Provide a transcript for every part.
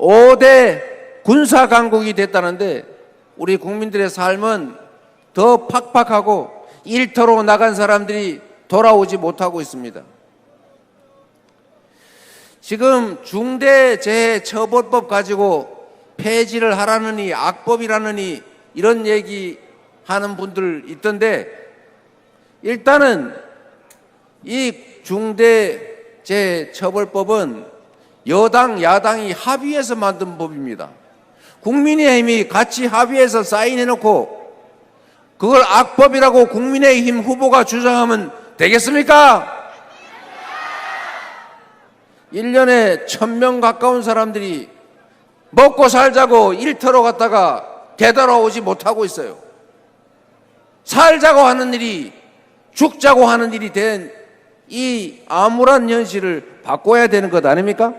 5대 군사 강국이 됐다는데 우리 국민들의 삶은 더 팍팍하고 일터로 나간 사람들이 돌아오지 못하고 있습니다. 지금 중대재해처벌법 가지고 폐지를 하라느니 악법이라느니 이런 얘기하는 분들 있던데, 일단은 이 중대재해처벌법은 여당 야당이 합의해서 만든 법입니다. 국민의힘이 같이 합의해서 사인해놓고 그걸 악법이라고 국민의힘 후보가 주장하면 되겠습니까? 1년에 1000명 가까운 사람들이 먹고 살자고 일터로 갔다가 되돌아오지 못하고 있어요. 살자고 하는 일이 죽자고 하는 일이 된 이 암울한 현실을 바꿔야 되는 것 아닙니까?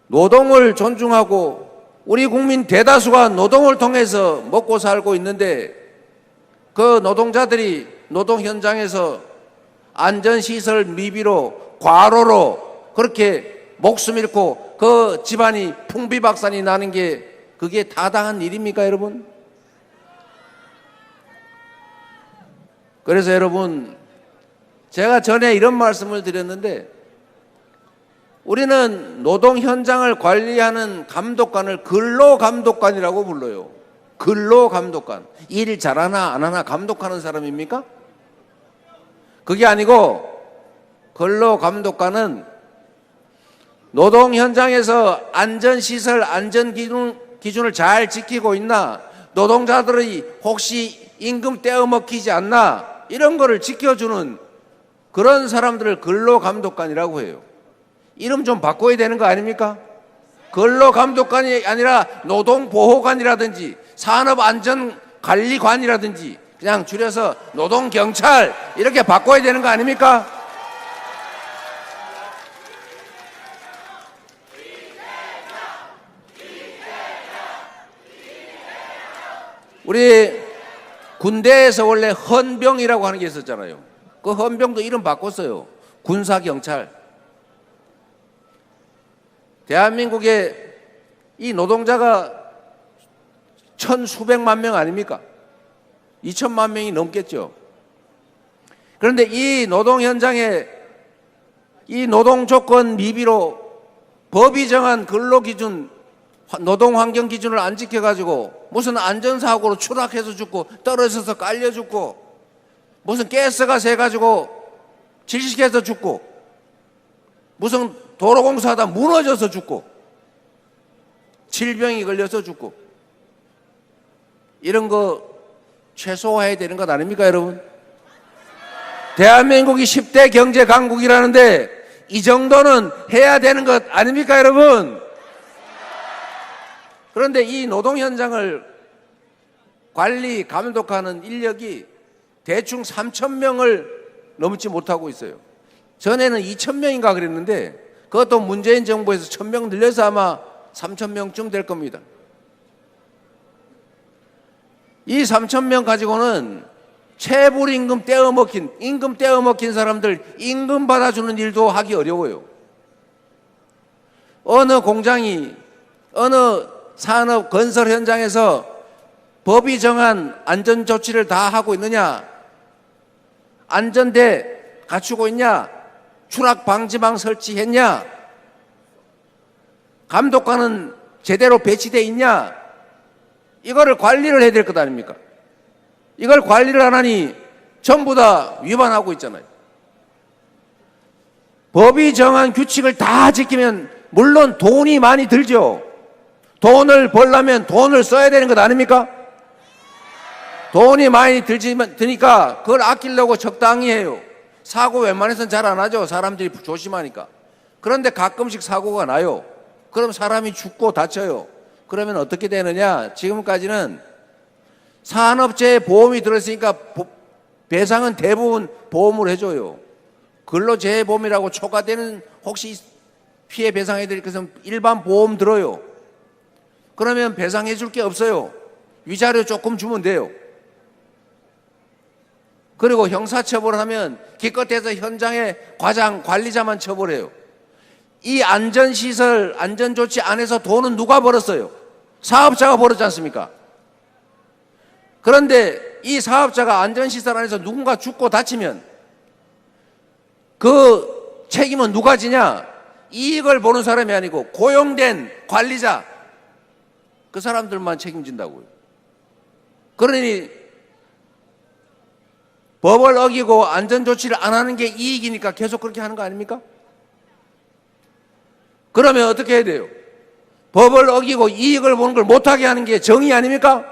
노동을 존중하고 우리 국민 대다수가 노동을 통해서 먹고 살고 있는데, 그 노동자들이 노동 현장에서 안전시설 미비로 과로로 그렇게 목숨 잃고 그 집안이 풍비박산이 나는 게 그게 타당한 일입니까, 여러분? 그래서 여러분, 제가 전에 이런 말씀을 드렸는데, 우리는 노동 현장을 관리하는 감독관을 근로감독관이라고 불러요. 근로감독관. 일 잘하나 안 하나 감독하는 사람입니까? 그게 아니고, 근로감독관은 노동 현장에서 안전시설, 안전기준을 잘 지키고 있나, 노동자들이 혹시 임금 떼어먹히지 않나, 이런 거를 지켜주는 그런 사람들을 근로감독관이라고 해요. 이름 좀 바꿔야 되는 거 아닙니까? 근로감독관이 아니라 노동보호관이라든지 산업안전관리관이라든지 그냥 줄여서 노동경찰 이렇게 바꿔야 되는 거 아닙니까? 우리 군대에서 원래 헌병이라고 하는 게 있었잖아요. 그 헌병도 이름 바꿨어요. 군사경찰. 대한민국에 이 노동자가 천수백만 명 아닙니까? 2천만 명이 넘겠죠. 그런데 이 노동 현장에 이 노동 조건 미비로 법이 정한 근로기준, 노동환경 기준을 안 지켜가지고 무슨 안전사고로 추락해서 죽고 떨어져서 깔려 죽고 무슨 가스가 새가지고 질식해서 죽고 무슨 도로공사하다 무너져서 죽고 질병이 걸려서 죽고 이런 거 최소화해야 되는 것 아닙니까, 여러분? 대한민국이 10대 경제 강국이라는데 이 정도는 해야 되는 것 아닙니까, 여러분? 그런데 이 노동 현장을 관리, 감독하는 인력이 대충 3,000명을 넘지 못하고 있어요. 전에는 2,000명인가 그랬는데 그것도 문재인 정부에서 1,000명 늘려서 아마 3,000명쯤 될 겁니다. 이 3,000명 가지고는 체불임금 떼어먹힌 사람들 임금 받아주는 일도 하기 어려워요. 어느 공장이 어느 산업 건설 현장에서 법이 정한 안전조치를 다 하고 있느냐, 안전대 갖추고 있냐, 추락방지망 설치했냐, 감독관은 제대로 배치되어 있냐, 이거를 관리를 해야 될 것 아닙니까? 이걸 관리를 안 하니 전부 다 위반하고 있잖아요. 법이 정한 규칙을 다 지키면 물론 돈이 많이 들죠. 돈을 벌려면 돈을 써야 되는 것 아닙니까? 돈이 많이 드니까 그걸 아끼려고 적당히 해요. 사고 웬만해서는 잘 안 하죠. 사람들이 조심하니까. 그런데 가끔씩 사고가 나요. 그럼 사람이 죽고 다쳐요. 그러면 어떻게 되느냐? 지금까지는 산업재해 보험이 들어있으니까 배상은 대부분 보험을 해줘요. 근로재해보험이라고 초과되는 혹시 피해 배상해드릴 것은 일반 보험 들어요. 그러면 배상해 줄 게 없어요. 위자료 조금 주면 돼요. 그리고 형사처벌을 하면 기껏해서 현장의 과장, 관리자만 처벌해요. 이 안전시설, 안전조치 안에서 돈은 누가 벌었어요? 사업자가 벌었지 않습니까? 그런데 이 사업자가 안전시설 안에서 누군가 죽고 다치면 그 책임은 누가 지냐? 이익을 보는 사람이 아니고 고용된 관리자, 그 사람들만 책임진다고요. 그러니 법을 어기고 안전조치를 안 하는 게 이익이니까 계속 그렇게 하는 거 아닙니까? 그러면 어떻게 해야 돼요? 법을 어기고 이익을 보는 걸 못하게 하는 게 정의 아닙니까?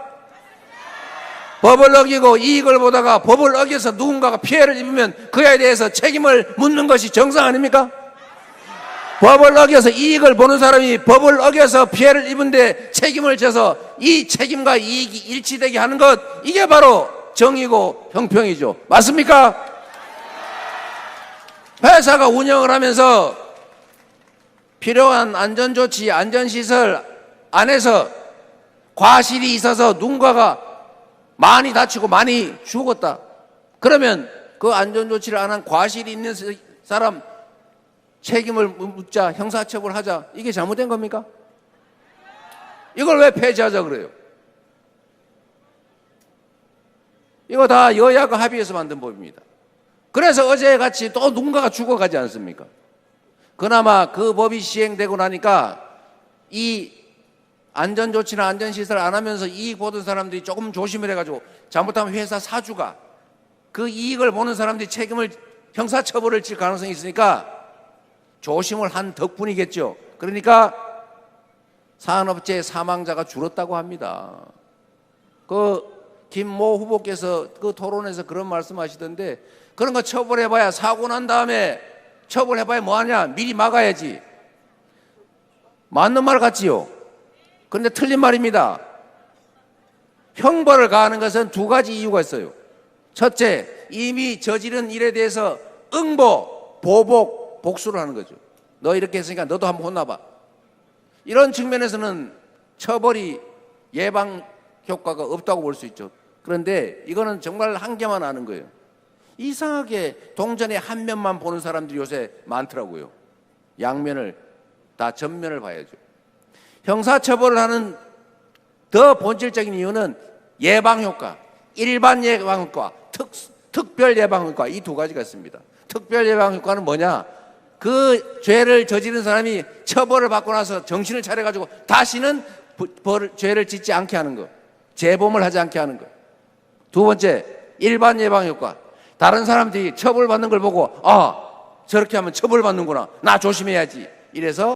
법을 어기고 이익을 보다가 법을 어겨서 누군가가 피해를 입으면 그에 대해서 책임을 묻는 것이 정상 아닙니까? 법을 어겨서 이익을 보는 사람이 법을 어겨서 피해를 입은데 책임을 져서 이 책임과 이익이 일치되게 하는 것, 이게 바로 정의고 형평이죠. 맞습니까? 회사가 운영을 하면서 필요한 안전조치, 안전시설 안에서 과실이 있어서 누군가가 많이 다치고 많이 죽었다. 그러면 그 안전조치를 안 한 과실이 있는 사람 책임을 묻자, 형사처벌하자. 이게 잘못된 겁니까? 이걸 왜 폐지하자 그래요? 이거 다 여야가 합의해서 만든 법입니다. 그래서 어제같이 또 누군가가 죽어가지 않습니까? 그나마 그 법이 시행되고 나니까 이 안전조치나 안전시설 안 하면서 이익 보던 사람들이 조금 조심을 해가지고 잘못하면 회사 사주가 그 이익을 보는 사람들이 책임을 형사처벌을 질 가능성이 있으니까 조심을 한 덕분이겠죠. 그러니까 산업재해 사망자가 줄었다고 합니다. 그 김모 후보께서 그 토론에서 그런 말씀하시던데, 그런 거 처벌해봐야, 사고 난 다음에 처벌해봐야 뭐하냐, 미리 막아야지. 맞는 말 같지요? 그런데 틀린 말입니다. 형벌을 가하는 것은 두 가지 이유가 있어요. 첫째, 이미 저지른 일에 대해서 응보, 보복, 복수를 하는 거죠. 너 이렇게 했으니까 너도 한번 혼나봐. 이런 측면에서는 처벌이 예방 효과가 없다고 볼 수 있죠. 그런데 이거는 정말 한 개만 아는 거예요. 이상하게 동전의 한 면만 보는 사람들이 요새 많더라고요. 양면을, 다 전면을 봐야죠. 형사처벌을 하는 더 본질적인 이유는 예방효과, 일반 예방효과, 특별 예방효과, 이 두 가지가 있습니다. 특별 예방효과는 뭐냐? 그 죄를 저지른 사람이 처벌을 받고 나서 정신을 차려가지고 다시는 죄를 짓지 않게 하는 것, 재범을 하지 않게 하는 것. 두 번째, 일반 예방효과. 다른 사람들이 처벌받는 걸 보고, 아, 저렇게 하면 처벌받는구나, 나 조심해야지, 이래서